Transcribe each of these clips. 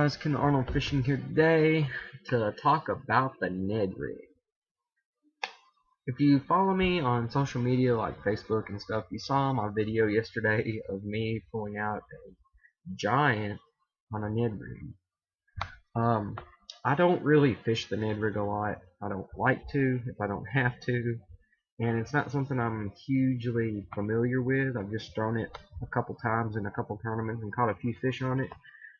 guys, Kendall Arnold Fishing here today to talk about the Ned Rig. If you follow me on social media like Facebook and stuff, you saw my video yesterday of me pulling out a giant on a Ned Rig. I don't really fish the Ned Rig a lot. I don't like to if I don't have to, and it's not something I'm hugely familiar with. I've just thrown it a couple times in a couple tournaments and caught a few fish on it.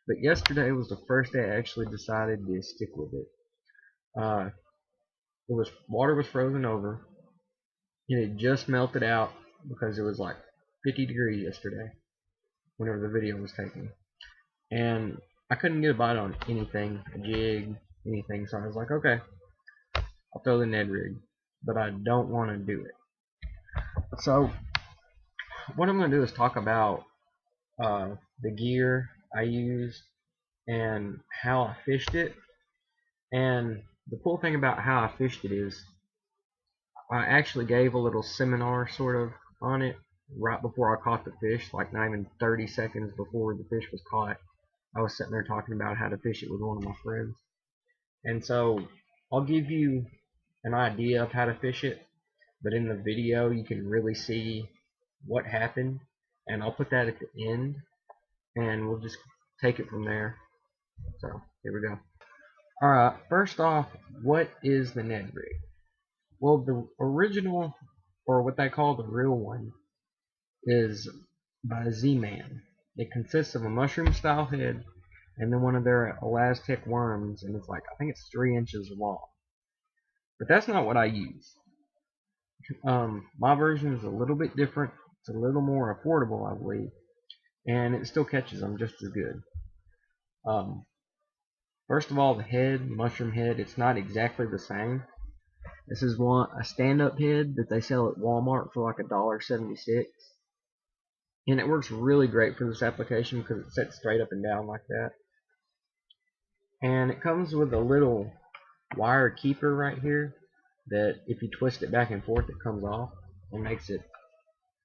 But yesterday was the first day I actually decided to stick with it. Water was frozen over, and it just melted out because it was like 50 degrees yesterday whenever the video was taken. And I couldn't get a bite on anything, a jig, anything, so I was like, okay, I'll throw the Ned Rig, but I don't want to do it. So what I'm going to do is talk about the gear I used and how I fished it. And the cool thing about how I fished it is I actually gave a little seminar sort of on it right before I caught the fish, like not even 30 seconds before the fish was caught. I was sitting there talking about how to fish it with one of my friends. And so I'll give you an idea of how to fish it, but in the video you can really see what happened, and I'll put that at the end and we'll just take it from there. So here we go. Alright, first off, what is the Ned Rig? Well, the original, or what they call the real one, is by Z-Man. It consists of a mushroom style head and then one of their elastic worms, and it's like, I think it's 3 inches long. But that's not what I use. My version is a little bit different. It's a little more affordable, I believe, and it still catches them just as good. First of all, the head, mushroom head, it's not exactly the same. This is a stand-up head that they sell at Walmart for like $1.76, and it works really great for this application because it sets straight up and down like that. And it comes with a little wire keeper right here that if you twist it back and forth, it comes off and makes it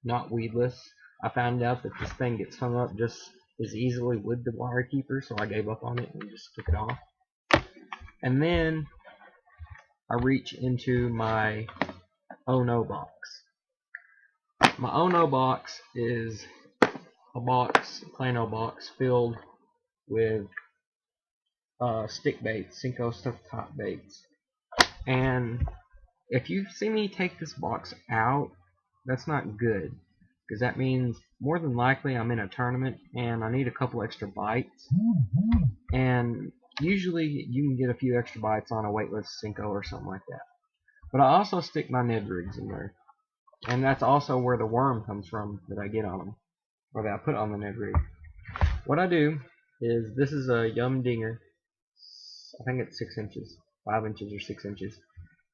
not weedless. I found out that this thing gets hung up just as easily with the wire keeper, so I gave up on it and just took it off. And then I reach into my Oh No box. My Oh No box is a box, a plain old box filled with stick baits, Cinco stuff top baits. And if you see me take this box out, that's not good, because that means more than likely I'm in a tournament and I need a couple extra bites. And usually you can get a few extra bites on a weightless Cinco or something like that. But I also stick my Ned Rigs in there, and that's also where the worm comes from that I get on them, or that I put on the Ned Rig. What I do is, this is a Yum Dinger. I think it's 6 inches, 5 inches or 6 inches.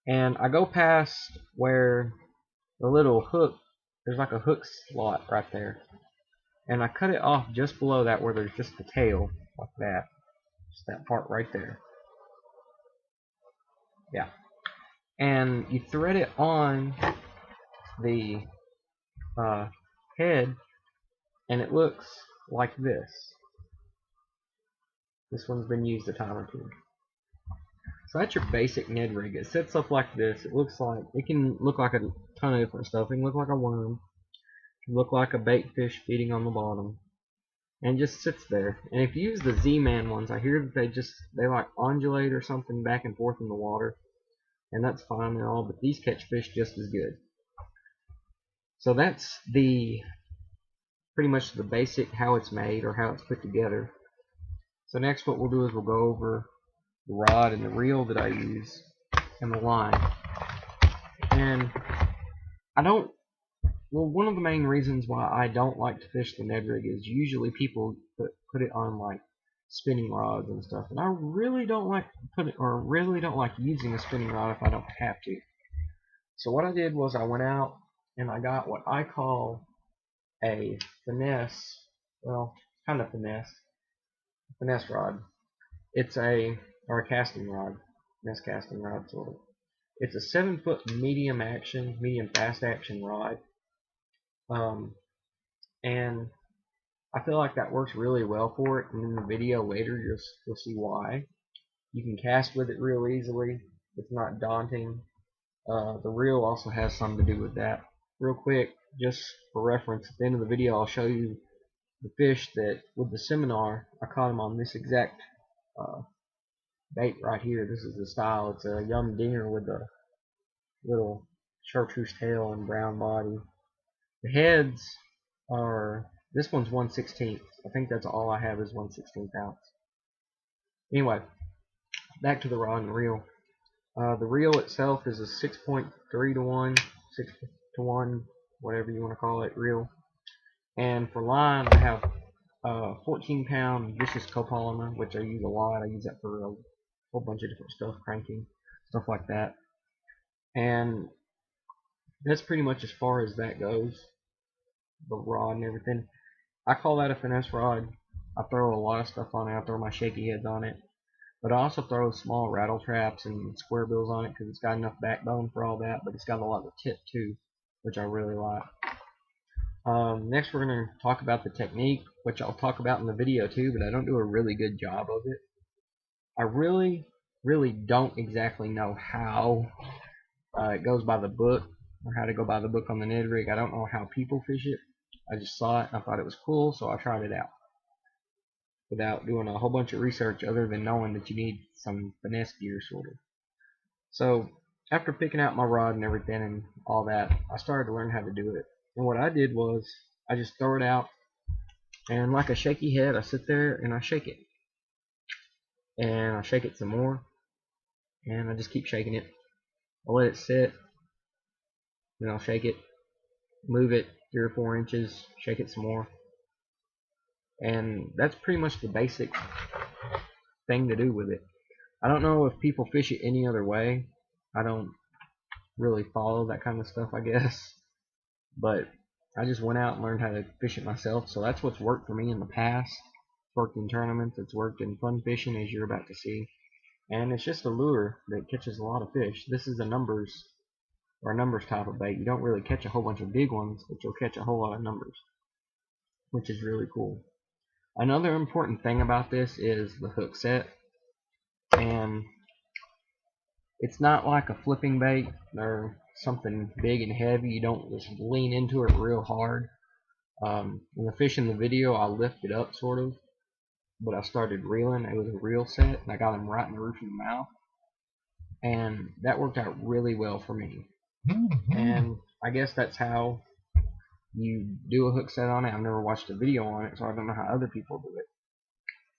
And I go past where the little hook, there's like a hook slot right there. And I cut it off just below that where there's just the tail, like that. Just that part right there. Yeah. And you thread it on the head, and it looks like this. This one's been used a time or two. So that's your basic Ned Rig. It sets up like this. It can look like a ton of different stuff. It can look like a worm. It can look like a bait fish feeding on the bottom. And it just sits there. And if you use the Z-Man ones, I hear that they like undulate or something back and forth in the water. And that's fine and all, but these catch fish just as good. So that's pretty much the basic how it's made or how it's put together. So next what we'll do is we'll go over the rod and the reel that I use and the line. And one of the main reasons why I don't like to fish the Ned Rig is usually people put it on like spinning rods and stuff, and I really don't like using a spinning rod if I don't have to. So what I did was I went out and I got what I call a finesse, well, kind of finesse rod. It's a casting rod, finesse casting rod sort of. It's a 7-foot medium fast action rod. And I feel like that works really well for it, and in the video later you'll see why. You can cast with it real easily. It's not daunting. The reel also has something to do with that. Real quick, just for reference, at the end of the video I'll show you the fish that, with the seminar, I caught him on this exact uh, bait right here. This is the style. It's a young dinger with a little chartreuse tail and brown body. The heads are, this one's 1/16. I think that's all I have is 1/16 ounce. Anyway, back to the rod and reel. The reel itself is a 6.3 to 1, 6 to 1, whatever you want to call it, reel. And for line, I have a 14-pound vicious copolymer, which I use a lot. I use that for a whole bunch of different stuff, cranking, stuff like that. And that's pretty much as far as that goes, the rod and everything. I call that a finesse rod. I throw a lot of stuff on it. I throw my shaky heads on it. But I also throw small rattle traps and square bills on it because it's got enough backbone for all that, but it's got a lot of tip too, which I really like. Next we're going to talk about the technique, which I'll talk about in the video too, but I don't do a really good job of it. I really don't exactly know how it goes by the book, or how to go by the book on the Ned Rig. I don't know how people fish it. I just saw it and I thought it was cool, so I tried it out without doing a whole bunch of research other than knowing that you need some finesse gear sort of. So after picking out my rod and everything and all that, I started to learn how to do it. And what I did was I just throw it out, and like a shaky head, I sit there and I shake it. And I shake it some more, and I just keep shaking it. I'll let it sit, then I'll shake it, move it 3 or 4 inches, shake it some more. And that's pretty much the basic thing to do with it. I don't know if people fish it any other way. I don't really follow that kind of stuff, I guess. But I just went out and learned how to fish it myself. So that's what's worked for me in the past. It's worked in tournaments. It's worked in fun fishing, as you're about to see. And it's just a lure that catches a lot of fish. This is a numbers type of bait. You don't really catch a whole bunch of big ones, but you'll catch a whole lot of numbers, which is really cool. Another important thing about this is the hook set. And it's not like a flipping bait or something big and heavy. You don't just lean into it real hard. When the fish in the video, I lifted up sort of, but I started reeling. It was a reel set, and I got him right in the roof of the mouth, and that worked out really well for me. And I guess that's how you do a hook set on it. I've never watched a video on it, so I don't know how other people do it,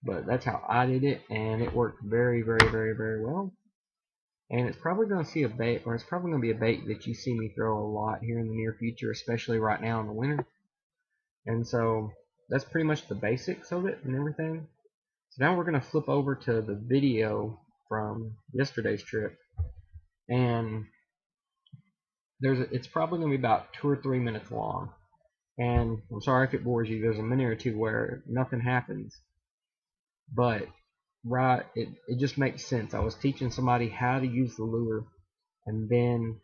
but that's how I did it, and it worked very well. And it's probably going to see a bait, or it's probably going to be a bait that you see me throw a lot here in the near future, especially right now in the winter. And so that's pretty much the basics of it and everything. So now we're going to flip over to the video from yesterday's trip, and it's probably going to be about 2 or 3 minutes long. And I'm sorry if it bores you. There's a minute or two where nothing happens, but it just makes sense. I was teaching somebody how to use the lure, and then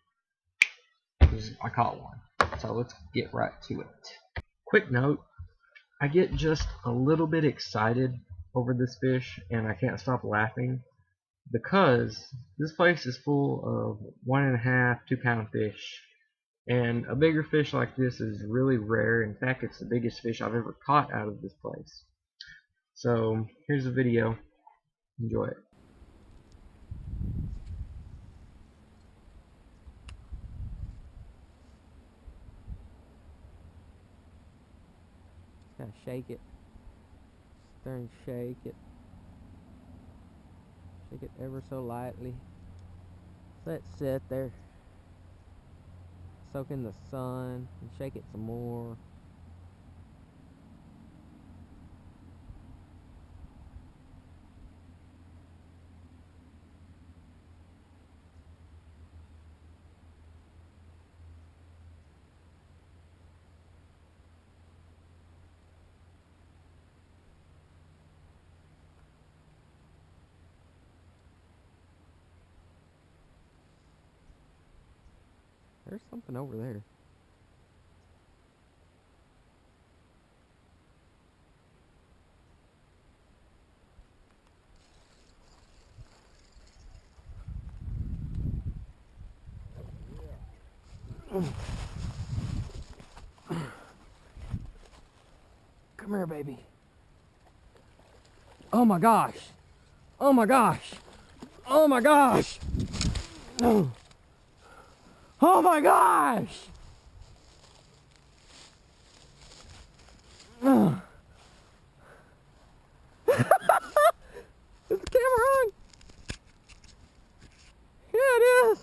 I caught one. So let's get right to it. Quick note, I get just a little bit excited over this fish, and I can't stop laughing because this place is full of 1.5, 2-pound fish, and a bigger fish like this is really rare. In fact, it's the biggest fish I've ever caught out of this place. So here's the video. Enjoy it. Gotta shake it. Stir and shake it. Shake it ever so lightly. Let it sit there. Soak in the sun and shake it some more. There's something over there. Come here, baby. Oh my gosh. Oh my gosh. Oh my gosh. Oh my gosh. Is the camera on? Yeah, it is.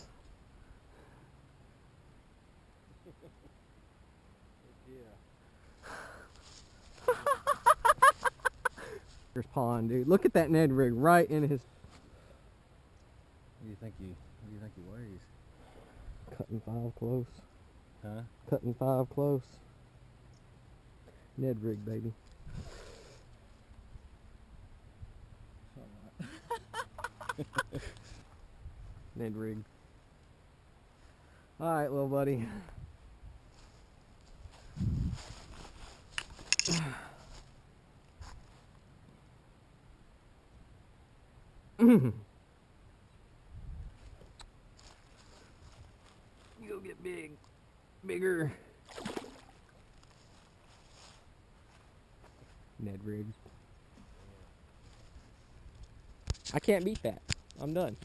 There's pond, dude. Look at that Ned rig right in his. What do you think he weighs? Cutting 5 close. Huh? Cutting 5 close. Ned rig, baby. Ned rig. All right, little buddy. You go get big, bigger. Ned rig. I can't beat that. I'm done.